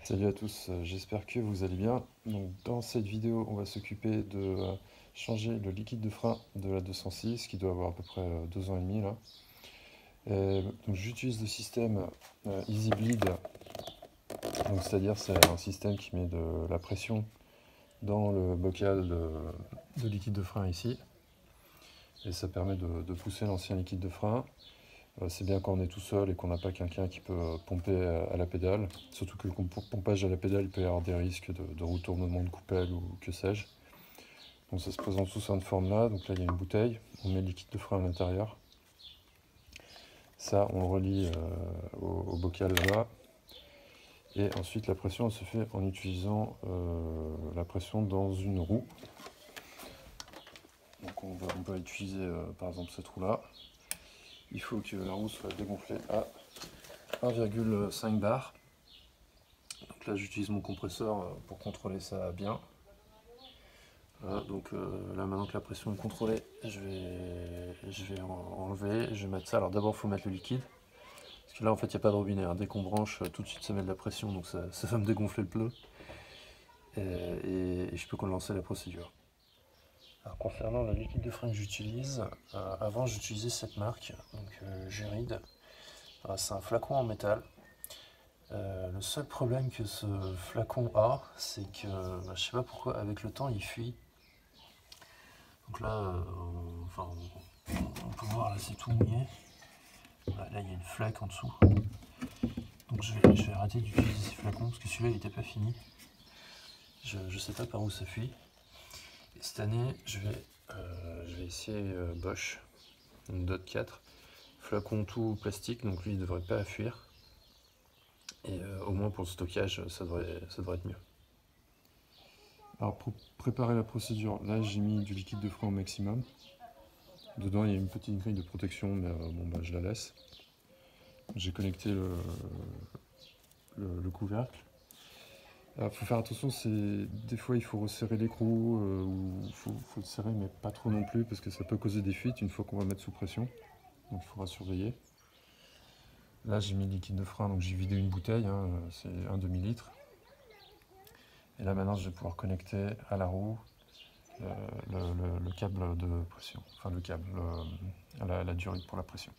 Salut à tous, j'espère que vous allez bien. Donc, dans cette vidéo, on va s'occuper de changer le liquide de frein de la 206 qui doit avoir à peu près 2 ans et demi là. Donc, j'utilise le système Easy Bleed, c'est-à-dire c'est un système qui met de la pression dans le bocal de liquide de frein ici et ça permet de pousser l'ancien liquide de frein. C'est bien quand on est tout seul et qu'on n'a pas quelqu'un qui peut pomper à la pédale. Surtout que le pompage à la pédale, il peut y avoir des risques de retournement de coupelle ou que sais-je. Donc ça se présente sous cette forme-là. Donc là, il y a une bouteille. On met le liquide de frein à l'intérieur. Ça, on le relie au bocal là-bas. Et ensuite, la pression, elle se fait en utilisant la pression dans une roue. Donc on va utiliser par exemple cette roue-là. Il faut que la roue soit dégonflée à 1,5 bar. Donc là j'utilise mon compresseur pour contrôler ça bien. Voilà, donc là maintenant que la pression est contrôlée, je vais enlever, je vais mettre ça. Alors d'abord il faut mettre le liquide, parce que là en fait il n'y a pas de robinet, hein. Dès qu'on branche, tout de suite ça met de la pression, donc ça va me dégonfler le pneu. Et je peux lancer la procédure. Alors concernant le liquide de frein que j'utilise, avant j'utilisais cette marque, donc Géride. C'est un flacon en métal. Le seul problème que ce flacon a, c'est que je sais pas pourquoi, avec le temps il fuit. Donc là, on peut voir là c'est tout mouillé. Là il y a une flaque en dessous. Donc je vais arrêter d'utiliser ces flacons parce que celui-là il n'était pas fini. Je sais pas par où ça fuit. Et cette année je vais essayer Bosch, une Dot 4. Flacon tout plastique, donc lui il devrait pas fuir. Et au moins pour le stockage ça devrait être mieux. Alors pour préparer la procédure, là j'ai mis du liquide de frein au maximum. Dedans il y a une petite grille de protection, mais je la laisse. J'ai connecté le couvercle. Il faut faire attention, des fois il faut resserrer l'écrou, ou il faut le serrer mais pas trop non plus parce que ça peut causer des fuites une fois qu'on va mettre sous pression. Donc il faudra surveiller. Là j'ai mis le liquide de frein, donc j'ai vidé une bouteille, hein, c'est un demi-litre. Et là maintenant je vais pouvoir connecter à la roue le câble de pression, enfin le câble, la durite pour la pression.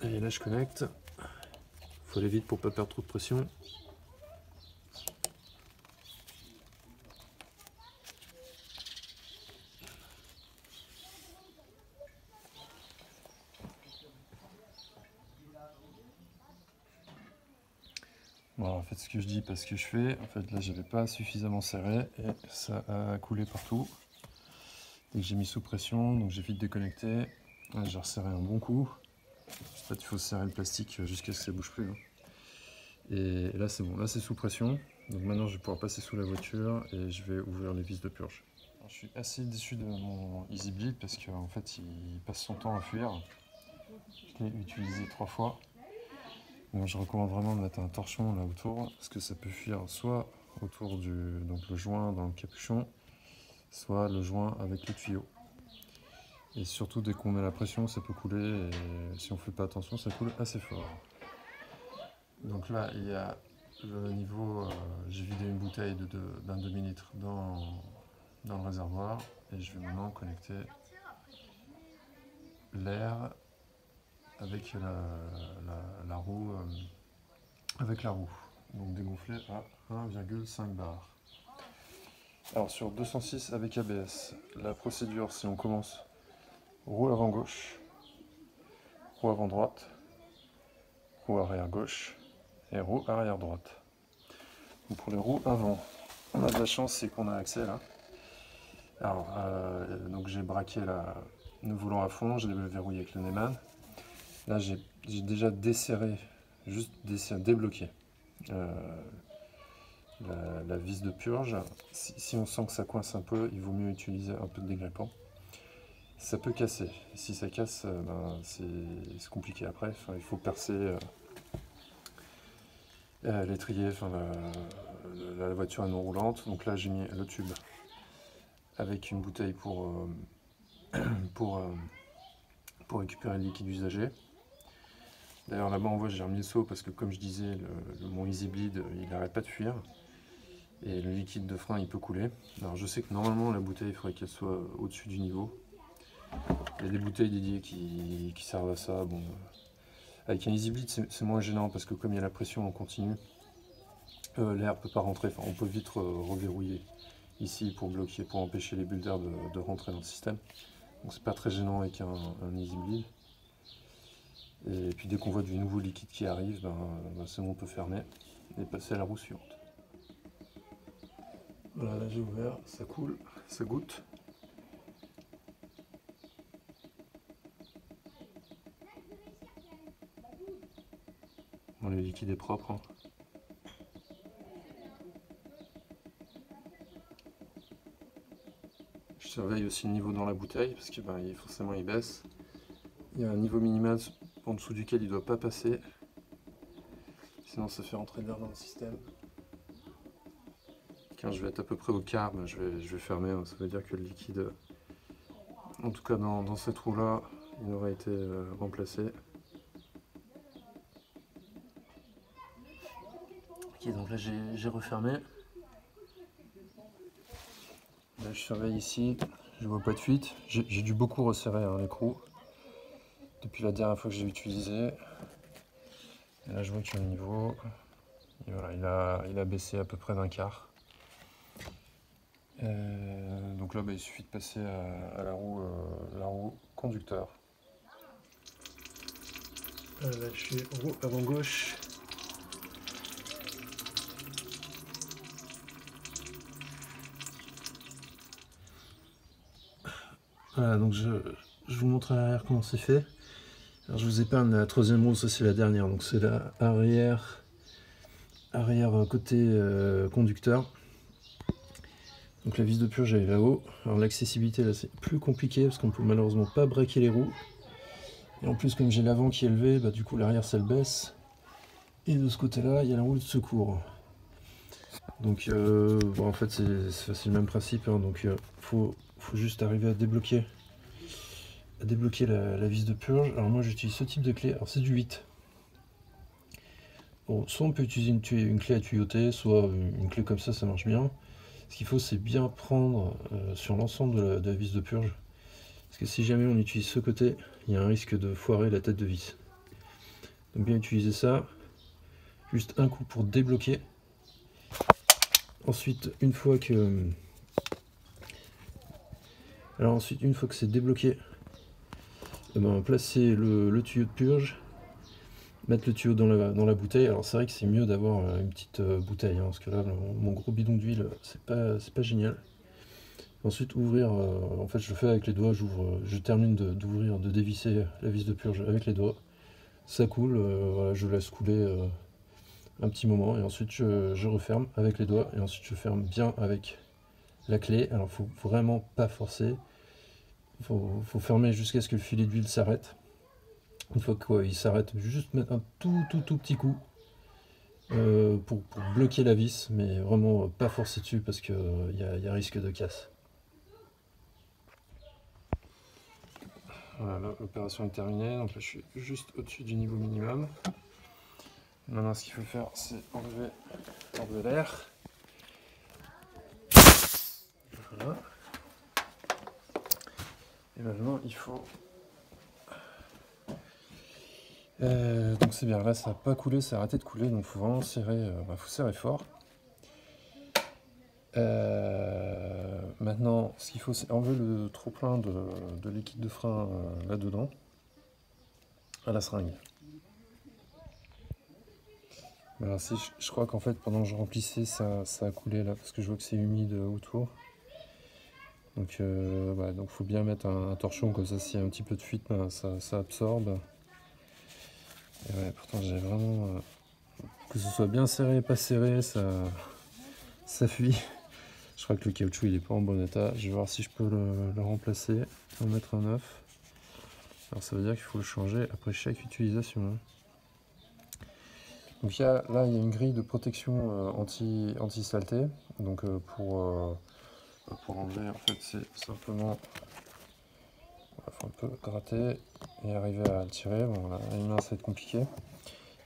Et là je connecte, faut aller vite pour pas perdre trop de pression. Voilà, en fait ce que je dis, parce que je fais, en fait là j'avais pas suffisamment serré et ça a coulé partout. Donc j'ai mis sous pression, donc j'ai vite déconnecté. Là, j'ai resserré un bon coup. En fait il faut serrer le plastique jusqu'à ce que ça bouge plus, hein. Et là c'est bon, là c'est sous pression. Donc maintenant je vais pouvoir passer sous la voiture et je vais ouvrir les vis de purge. Alors, je suis assez déçu de mon Easy Bleed parce qu'en fait il passe son temps à fuir. Je l'ai utilisé 3 fois. Donc je recommande vraiment de mettre un torchon là autour, parce que ça peut fuir soit autour donc le joint dans le capuchon, soit le joint avec le tuyau. Et surtout dès qu'on met la pression, ça peut couler, et si on ne fait pas attention, ça coule assez fort. Donc là, il y a le niveau, j'ai vidé une bouteille d'un demi-litre dans le réservoir, et je vais maintenant connecter l'air avec la roue. Donc dégonflé à 1,5 bar. Alors sur 206 avec ABS, la procédure, si on commence roue avant gauche, roue avant droite, roue arrière gauche et roue arrière droite. Donc pour les roues avant, on a de la chance, c'est qu'on a accès là. Alors donc j'ai braqué le volant à fond, je l'ai verrouillé avec le Neumann. Là j'ai déjà desserré, débloqué la vis de purge. Si on sent que ça coince un peu, il vaut mieux utiliser un peu de dégrippant. Ça peut casser. Si ça casse, c'est compliqué après. Enfin, il faut percer l'étrier, la voiture est non roulante. Donc là, j'ai mis le tube avec une bouteille pour récupérer le liquide usagé. D'ailleurs là-bas on voit j'ai remis le seau parce que comme je disais, mon Easy Bleed il n'arrête pas de fuir. Et le liquide de frein il peut couler. Alors je sais que normalement la bouteille il faudrait qu'elle soit au-dessus du niveau. Il y a des bouteilles dédiées qui servent à ça. Bon, avec un Easy Bleed c'est moins gênant parce que comme il y a la pression en continu, l'air peut pas rentrer, enfin on peut vite reverrouiller ici pour bloquer, pour empêcher les bulles d'air de rentrer dans le système. Donc c'est pas très gênant avec un Easy Bleed. Et puis dès qu'on voit du nouveau liquide qui arrive, c'est bon, on peut fermer et passer à la roue suivante. Voilà, là j'ai ouvert, ça coule, ça goutte. Bon, le liquide est propre. Hein. Je surveille aussi le niveau dans la bouteille parce que forcément il baisse. Il y a un niveau minimal en dessous duquel il ne doit pas passer. Sinon ça fait rentrer de l'air dans le système. Quand je vais être à peu près au quart, je vais fermer. Hein. Ça veut dire que le liquide, en tout cas dans cette roue là, il aura été remplacé. Ok, donc là j'ai refermé. Là je surveille ici, je vois pas de fuite. J'ai dû beaucoup resserrer hein, l'écrou depuis la dernière fois que j'ai utilisé. Et là je vois qu'il y a un niveau. Et voilà, il a baissé à peu près d'un quart. Donc là il suffit de passer à la roue conducteur. Là je suis roue avant gauche. Voilà, donc je vous montre à l'arrière comment c'est fait. Alors je vous épargne la troisième roue, ça c'est la dernière, donc c'est la arrière côté conducteur. Donc la vis de purge elle est là-haut. Alors l'accessibilité là c'est plus compliqué parce qu'on peut malheureusement pas braquer les roues. Et en plus comme j'ai l'avant qui est élevé, du coup l'arrière ça le baisse. Et de ce côté là il y a la roue de secours. Donc en fait c'est le même principe, hein, donc faut juste arriver à débloquer la vis de purge. Alors moi j'utilise ce type de clé, alors c'est du 8. Bon, soit on peut utiliser une clé à tuyauter, soit une clé comme ça marche bien. Ce qu'il faut c'est bien prendre sur l'ensemble de la vis de purge. Parce que si jamais on utilise ce côté, il y a un risque de foirer la tête de vis. Donc bien utiliser ça. Juste un coup pour débloquer. Ensuite, une fois que c'est débloqué, placer le tuyau de purge, mettre le tuyau dans la bouteille. Alors c'est vrai que c'est mieux d'avoir une petite bouteille, hein, parce que là mon gros bidon d'huile c'est pas génial. Ensuite ouvrir, en fait je le fais avec les doigts, je termine de dévisser la vis de purge avec les doigts. Ça coule, voilà, je laisse couler un petit moment et ensuite je referme avec les doigts et ensuite je ferme bien avec la clé. Alors faut vraiment pas forcer, faut fermer jusqu'à ce que le filet d'huile s'arrête. Une fois qu'il s'arrête, juste mettre un tout petit coup pour bloquer la vis, mais vraiment pas forcer dessus parce qu'il y a risque de casse. Voilà, l'opération est terminée, donc là je suis juste au-dessus du niveau minimum. Maintenant ce qu'il faut faire c'est enlever l'air. Voilà. Et maintenant il faut... donc c'est bien, là ça n'a pas coulé, ça a arrêté de couler, donc il faut vraiment serrer, faut serrer fort. Maintenant ce qu'il faut c'est enlever le trop plein de liquide de frein là-dedans, à la seringue. Alors si, je crois qu'en fait pendant que je remplissais ça a coulé là parce que je vois que c'est humide autour. Donc donc faut bien mettre un torchon comme ça, s'il y a un petit peu de fuite ça absorbe. Et ouais, pourtant j'ai vraiment que ce soit bien serré pas serré ça fuit. Je crois que le caoutchouc il est pas en bon état. Je vais voir si je peux le remplacer, en mettre un neuf. Alors ça veut dire qu'il faut le changer après chaque utilisation. Donc là il y a une grille de protection anti-saleté. Donc pour enlever en fait c'est simplement, il faut un peu gratter et arriver à le tirer. Bon, là, à une main, ça va être compliqué.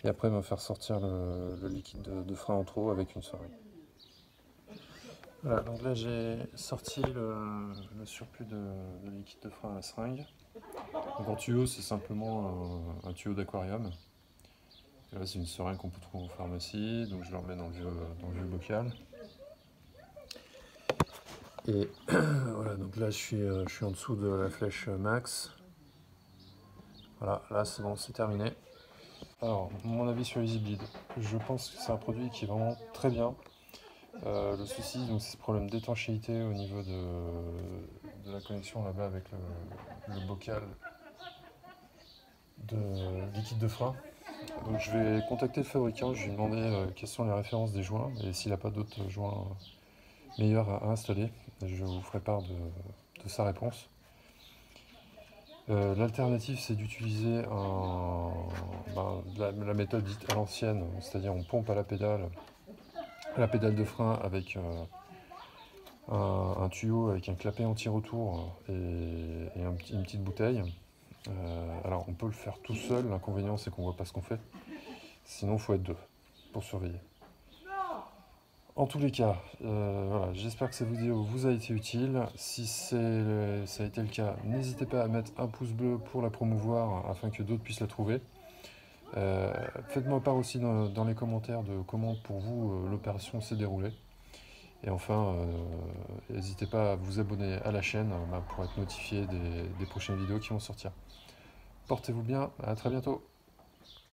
Et après, me faire sortir le liquide de frein en trop avec une seringue. Voilà, donc là j'ai sorti le surplus de liquide de frein à la seringue. Donc en tuyau, c'est simplement un tuyau d'aquarium. Et là, c'est une seringue qu'on peut trouver en pharmacie, donc je le remets dans le vieux bocal. Et voilà, donc là je suis en dessous de la flèche max. Voilà, là c'est bon, c'est terminé. Alors, mon avis sur EasyBleed, je pense que c'est un produit qui est vraiment très bien. Le souci, donc, c'est ce problème d'étanchéité au niveau de la connexion là-bas avec le bocal de liquide de frein. Donc je vais contacter le fabricant, je vais lui demander quelles sont les références des joints et s'il n'a pas d'autres joints meilleurs à installer. Je vous ferai part de sa réponse. L'alternative, c'est d'utiliser la méthode dite à l'ancienne, c'est-à-dire on pompe à la pédale de frein avec un tuyau avec un clapet anti-retour et une petite bouteille. Alors on peut le faire tout seul, l'inconvénient c'est qu'on voit pas ce qu'on fait. Sinon il faut être deux pour surveiller. En tous les cas, voilà, j'espère que cette vidéo vous a été utile. Si ça a été le cas, n'hésitez pas à mettre un pouce bleu pour la promouvoir afin que d'autres puissent la trouver. Faites-moi part aussi dans les commentaires de comment pour vous l'opération s'est déroulée. Et enfin, n'hésitez pas à vous abonner à la chaîne pour être notifié des prochaines vidéos qui vont sortir. Portez-vous bien, à très bientôt.